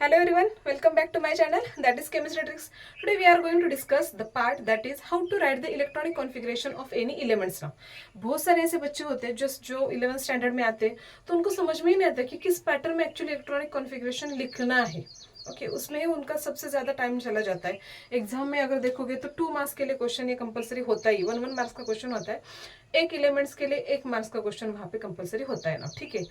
Hello everyone, welcome back to my channel, that is Chemistry Tricks. Today we are going to discuss the part that is how to write the electronic configuration of any elements now. बहुत सारे ऐसे बच्चे होते हैं जो 11th standard में आते हैं तो उनको समझ में ही नहीं आता कि किस पैटर्न में एक्चुअली इलेक्ट्रॉनिक कॉन्फ़िगरेशन लिखना है. ओके उसमें ही उनका सबसे ज्यादा टाइम चला जाता है. एग्जाम में अगर देखोगे तो 2 मार्क्स के लिए क्वेश्चन ये कंपलसरी होता ही, 1 मार्क्स का क्वेश्चन होता है. एक एलिमेंट्स के लिए 1 मार्क्स का क्वेश्चन वहां पे कंपलसरी होता है ना. ठीक है,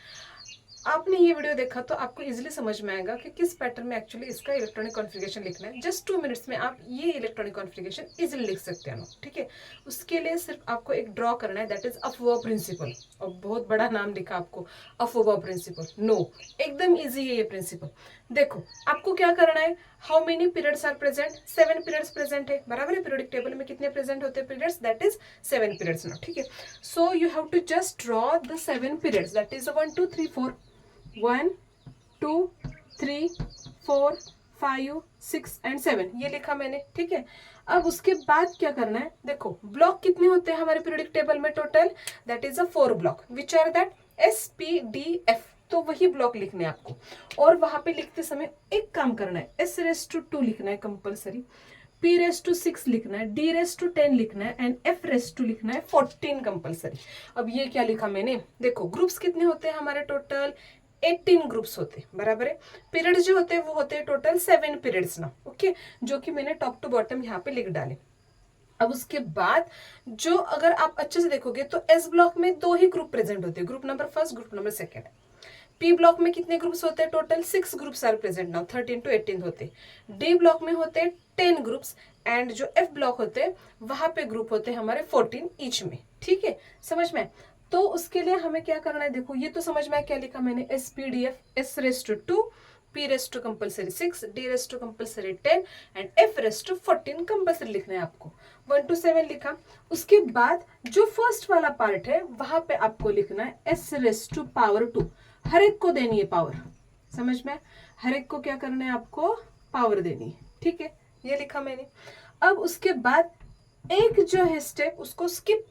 आपने ये वीडियो देखा तो आपको इजीली समझ में आएगा कि किस पैटर्न में एक्चुअली इसका इलेक्ट्रॉनिक कॉन्फ़िगरेशन लिखना है. जस्ट 2 मिनट्स में आप ये इलेक्ट्रॉनिक कॉन्फ़िगरेशन इजीली लिख सकते हैं. ठीक है, उसके लिए सिर्फ आपको एक ड्रॉ करना है, दैट इज अफवर्ब प्रिंसिपल. और बहुत बड़ा नाम लिखा आपको, अफवर्ब प्रिंसिपल. नो, एकदम इजी है ये प्रिंसिपल. देखो आपको क्या करना है, how many periods are present, 7 periods present है. बराबर है, पीरियोडिक टेबल में कितने प्रेजेंट होते हैं पीरियड्स, दैट इज 7 पीरियड्स ना. ठीक है, so you have to just draw the 7 periods, that is 1 2 3 4. 1 2 3 4 5 6 and 7 ये लिखा मैंने. ठीक है, अब उसके बाद क्या करना है, देखो ब्लॉक कितने होते हैं हमारे पीरियोडिक टेबल में total, that is a 4 block. Which are that, SPDF. तो वही ब्लॉक लिखने हैं आपको. और वहां पे लिखते समय एक काम करना है, S⁻² लिखना है कंपलसरी, P⁻6 लिखना है, D⁻10 लिखना है एंड F⁻2 लिखना है 14 कंपलसरी. अब ये क्या लिखा मैंने, देखो ग्रुप्स कितने होते हैं हमारे टोटल, 18 ग्रुप्स होते हैं. बराबर है, पीरियड जो होते हैं वो होते हैं टोटल 7 पीरियड्स ना. ओके, जो कि मैंने टॉप टू बॉटम यहाँ पे लिख डाले. अब उसके बाद जो अगर आप अच्छे से देखोगे तो एस ब्लॉक में 2 ही ग्रुप प्रेजेंट होते हैं, group number first, group number second. P block में कितने ग्रुप्स होते हैं total, 6 groups are present now, 13 to 18 होते. डी ब्लॉक में होते हैं 10 ग्रुप्स एंड जो एफ ब्लॉक होते हैं वहां पे ग्रुप होते हैं हमारे 14 ईच में. ठीक है, समझ में. तो उसके लिए हमें क्या करना है, देखो ये तो समझ में क्या लिखा मैंने, SPDF, S⁻², P⁻² compulsory 6, D⁻² compulsory 10 and F⁻14 compulsory लिखना है आपको. 1 to 7 लिखा. उसके बाद जो फर्स्ट वाला पार्ट है वहां पे आपको लिखना है S⁻². हर एक को देनी है पावर, समझ में, हर एक को क्या करना है आपको, पावर देनी है. ठीक है, ये लिखा मैंने. अब उसके बाद एक जो है स्टेप उसको स्किप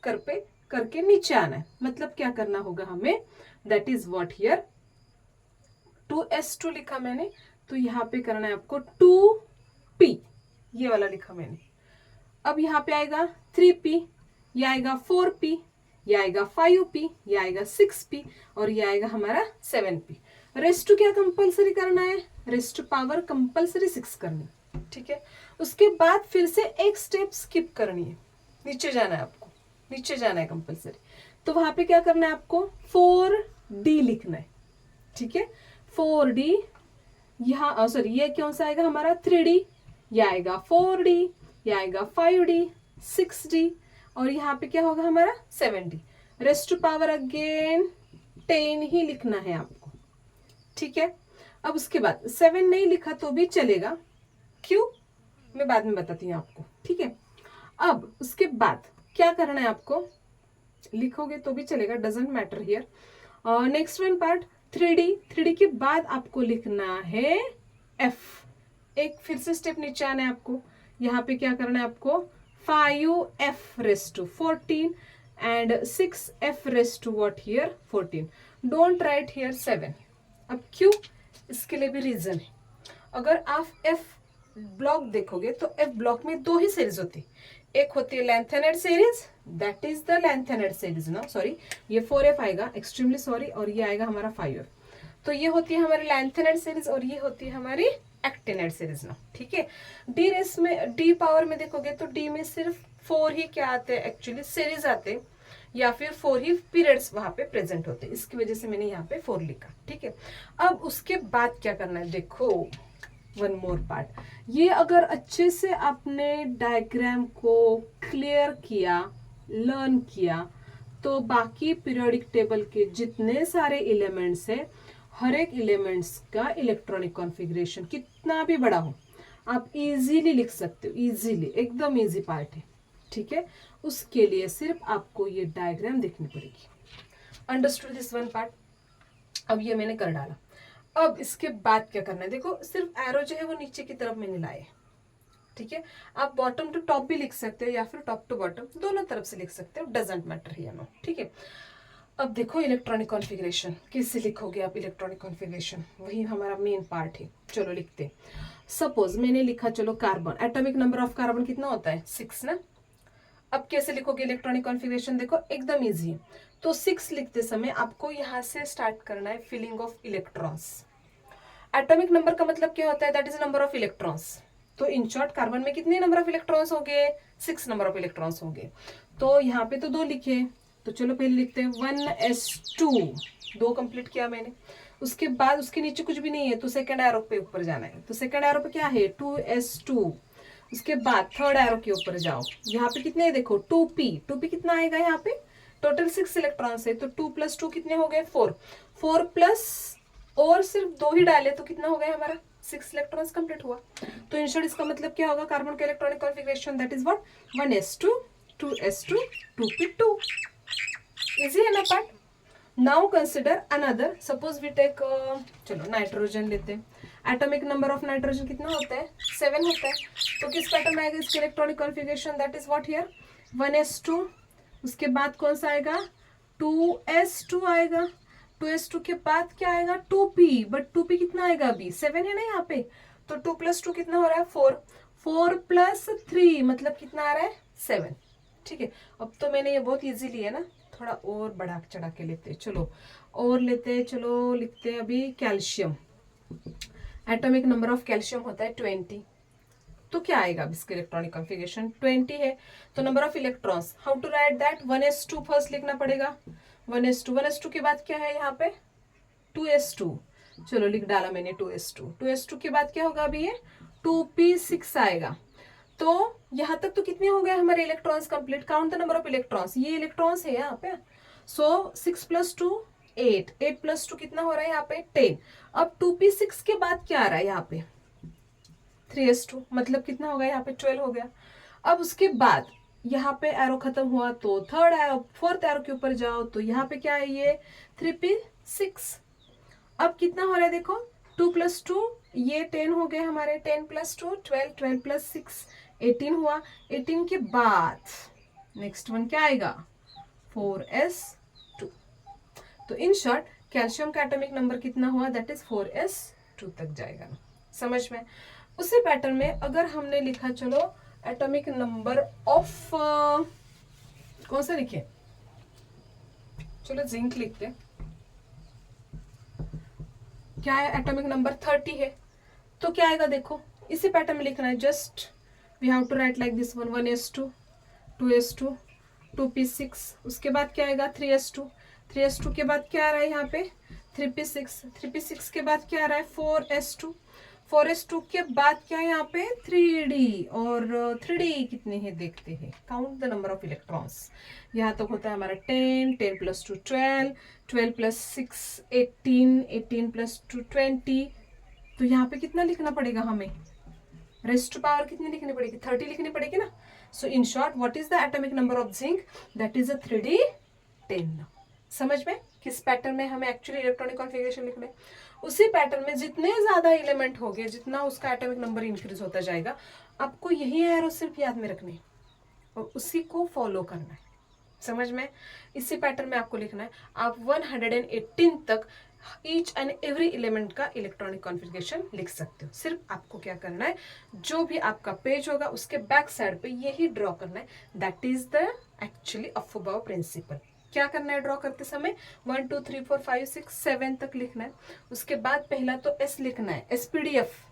करके नीचे आना है. मतलब क्या करना होगा हमें, that is what here 2s2 लिखा मैंने, तो यहां पे करना है आपको 2p, ये वाला लिखा मैंने. अब यहां पे आएगा 3p, ये आएगा 4p, ये आएगा 5p, ये आएगा 6p और ये आएगा हमारा 7p. रेस्ट टू क्या कंपलसरी करना है, रेस्ट टू पावर कंपलसरी 6 करनी. ठीक है, उसके बाद फिर से एक स्टेप स्किप करनी है, नीचे जाना है आपको, नीचे जाना है कंपलसरी. तो वहां पे क्या करना है आपको, 4d लिखना है. ठीक है, 4d. यहाँ सॉरी ये कौन सा आएगा हमारा 3d, ये आएगा 4d, ये आएगा 5d, 6d और यहाँ पे क्या होगा हमारा 7d. Raised to power again 10 ही लिखना है आपको. ठीक है, अब उसके बाद 7 नहीं लिखा तो भी चलेगा, क्यों मैं बाद में बताती हूँ आपको. ठीक है, अब उसके बाद क्या करना है आपको, लिखोगे तो भी चलेगा, doesn't matter here. Next one part 3D के बाद आपको लिखना है F. एक फिर से स्टेप नीचे आना है आपको. यहाँ पे क्या करना है आपको, 5F⁻14 and 6F⁻what here 14. Don't write here 7. अब क्यों, इसके लिए भी रीजन है. अगर आप F ब्लॉक देखोगे तो F ब्लॉक में 2 ही सीरीज होती है. एक होती है lengthened series, that is the lengthened series ना, सॉरी ये 4F आएगा, एक्सट्रीमली सॉरी, और ये आएगा हमारा 5F. तो ये होती है हमारी लेंथेनेड सीरीज और ये होती है हमारी एक्टिनेड सीरीज ना. ठीक है, डी रेस में, डी पावर में देखोगे तो डी में सिर्फ 4 ही क्या आते हैं एक्चुअली सीरीज आते, या फिर 4 ही पीरियड्स वहां पे प्रेजेंट होते, इसकी वजह से मैंने यहाँ पे 4 लिखा. ठीक है, अब उसके बाद क्या करना है, देखो वन मोर पार्ट. ये अगर अच्छे से आपने डायग्राम को क्लियर किया, लर्न किया, तो बाकी पीरियोडिक टेबल के जितने सारे एलिमेंट्स है, हर एक एलिमेंट्स का इलेक्ट्रॉनिक कॉन्फ़िगरेशन कितना भी बड़ा हो आप इजीली लिख सकते हो, इजीली, एकदम इजी पार्ट है. ठीक है, उसके लिए सिर्फ आपको ये डायग्राम देखनी पड़ेगी. Understood this one part. अब ये मैंने कर डाला. अब इसके बाद क्या करना है, देखो सिर्फ एरो जो है वो नीचे की तरफ मैंने लाए. ठीक है, आप बॉटम टू टॉप भी लिख सकते हो या फिर टॉप टू बॉटम, दोनों तरफ से लिख सकते हो, डजंट मैटर हियर नो. ठीक है, अब देखो इलेक्ट्रॉनिक कॉन्फ़िगरेशन कैसे लिखोगे आप इलेक्ट्रॉनिक कॉन्फ़िगरेशन, वही हमारा मेन पार्ट है। चलो लिखते हैं। सपोज मैंने लिखा, चलो carbon, atomic number of carbon कितना होता है 6 ना। अब कैसे लिखोगे इलेक्ट्रॉनिक कॉन्फ़िगरेशन, देखो एकदम इजी है। तो 6 लिखते समय आपको यहाँ से स्टार्ट करना है filling of electrons. Atomic number का मतलब क्या होता है, that is number of electrons. तो इन शॉर्ट कार्बन में कितने नंबर ऑफ इलेक्ट्रॉन्स हो गए, 6 नंबर ऑफ इलेक्ट्रॉन्स हो गए। तो यहाँ पे तो 2 लिखे, तो चलो पहले लिखते हैं 1s2, 2 कंप्लीट किया मैंने। उसके बाद उसके नीचे कुछ भी नहीं है, तो सेकंड एरो पे ऊपर जाना है। तो सेकंड एरो पे क्या है 2s2। उसके बाद थर्ड एरो के ऊपर जाओ, यहाँ पे कितने है देखो 2p, 2p कितना आएगा यहाँ पे, टोटल 6 इलेक्ट्रॉन्स है, तो 2 + 2 कितने हो गए 4, 4 प्लस और सिर्फ 2 ही डाले तो कितना हो गया हमारा 6 इलेक्ट्रॉन्स कंप्लीट हुआ। तो इन शॉर्ट इसका मतलब क्या होगा कार्बन का electronic configuration, that is what 1s2 2s2 2p2। Easy है ना part. Now consider another, suppose we take, चलो नाइट्रोजन लेते हैं। एटॉमिक नंबर ऑफ नाइट्रोजन कितना होता है 7 होता है। तो किस पैटर्न में आएगा इसका electronic configuration, that is what here 1s2। उसके बाद कौन सा आएगा 2s2 आएगा। 2s2 के बाद क्या आएगा 2p, बट 2p कितना आएगा अभी 7 है ना यहाँ पे। तो 2 + 2 कितना हो रहा है 4, 4 + 3 मतलब कितना आ रहा है 7। ठीक है, अब तो मैंने ये बहुत इजी लिया ना, थोड़ा और बढ़ा चढ़ा के लेते हैं। चलो और लेते हैं, चलो लिखते हैं अभी calcium. Atomic number of calcium होता है 20। तो क्या आएगा अब इसका इलेक्ट्रॉनिक कॉन्फ़िगरेशन 20 है। तो number of electrons, how to write that, 1s2 first लिखना पड़ेगा। 1s2 के बाद क्या है यहाँ पे 2s2। चलो लिख डाला मैंने 2s2 के बाद क्या होगा अभी ये 2p6 आएगा। तो यहाँ तक तो कितने हो गए हमारे electrons complete, count the number of electrons, ये इलेक्ट्रॉन्स है यहाँ पे। सो 6 + 2 8, 8 + 2 कितना हो रहा है यहाँ पे 10। अब 2p6 के बाद क्या आ रहा है यहाँ पे 3s2, मतलब कितना हो गया यहाँ पे 12 हो गया। अब उसके बाद यहाँ पे एरो खत्म हुआ तो थर्ड एरो, फोर्थ एरो के ऊपर जाओ, तो यहाँ पे क्या है ये 3p6। अब कितना हो रहा है देखो 2 + 2 ये 10 हो गए हमारे, 10 + 2 12, 12 + 6 18 हुआ। 18 के बाद नेक्स्ट वन क्या आएगा 4s2। तो इन शॉर्ट कैल्शियम का एटॉमिक नंबर कितना हुआ, दैट इज 4s2 तक जाएगा ना, समझ में। उसी पैटर्न में अगर हमने लिखा, चलो एटॉमिक नंबर ऑफ कौन सा लिखे, चलो जिंक लिखते हैं। क्या है एटॉमिक नंबर 30 है। तो क्या आएगा देखो इसी पैटर्न में लिखना है, just we have to write like this one, 1s2 2s2 2p6। उसके बाद क्या आएगा 3s2, 3s2 के बाद क्या आ रहा है यहाँ पे 3p6, 3p6 के बाद क्या आ रहा है 4s2, 4s2 के बाद क्या है यहाँ पे 3d, और 3d कितने हैं देखते हैं, count the number of electrons. यहाँ तक होता है हमारा 10, 10 + 2 12, 12 + 6 18, 18 + 2 20। तो यहाँ पे कितना लिखना पड़ेगा हमें, रेस्ट टू पावर कितनी लिखनी पड़ेगी 30 लिखनी पड़ेगी ना। So in short what is the atomic number of zinc, that is a 3d10। समझ में किस पैटर्न में हमें एक्चुअली इलेक्ट्रॉनिक कॉन्फ़िगरेशन लिखना है। उसी पैटर्न में जितने ज्यादा एलिमेंट हो गए, जितना उसका एटॉमिक नंबर इंक्रीज होता जाएगा, आपको यही एरो सिर्फ याद में रखनी है और उसी को फॉलो करना है, समझ में। इसी पैटर्न में आपको लिखना है। आप 118 तक ईच एंड एवरी एलिमेंट का इलेक्ट्रॉनिक कॉन्फ़िगरेशन लिख सकते हो। सिर्फ आपको क्या करना है, जो भी आपका पेज होगा उसके बैक साइड पे यही ड्रॉ करना है, that is the actually Aufbau principle. क्या करना है ड्रॉ करते समय 1 2 3 4 5 6 7 तक लिखना है। उसके बाद पहला तो एस लिखना है, SPDF,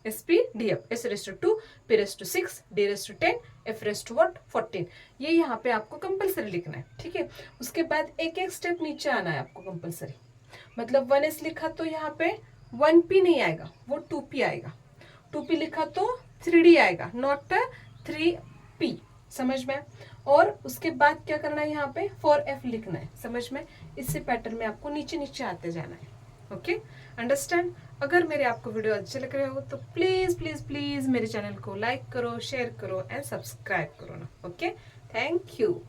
s^2 p^6 d^10 f^14। ये यहाँ पे आपको कंपलसरी लिखना है, ठीक है। उसके बाद एक एक स्टेप नीचे आना है आपको कंपलसरी। मतलब 1s लिखा तो यहाँ पे 1p नहीं आएगा, वो 2p आएगा। 2p लिखा तो 3d आएगा, नॉट 3p, समझ में। और उसके बाद क्या करना है, यहाँ पे 4f लिखना है, समझ में। इसी पैटर्न में आपको नीचे नीचे आते जाना है, ओके, अंडरस्टैंड। अगर मेरे आपको वीडियो अच्छे लग रहे हो तो प्लीज प्लीज प्लीज मेरे चैनल को लाइक करो, शेयर करो एंड सब्सक्राइब करो ना, ओके। Thank you.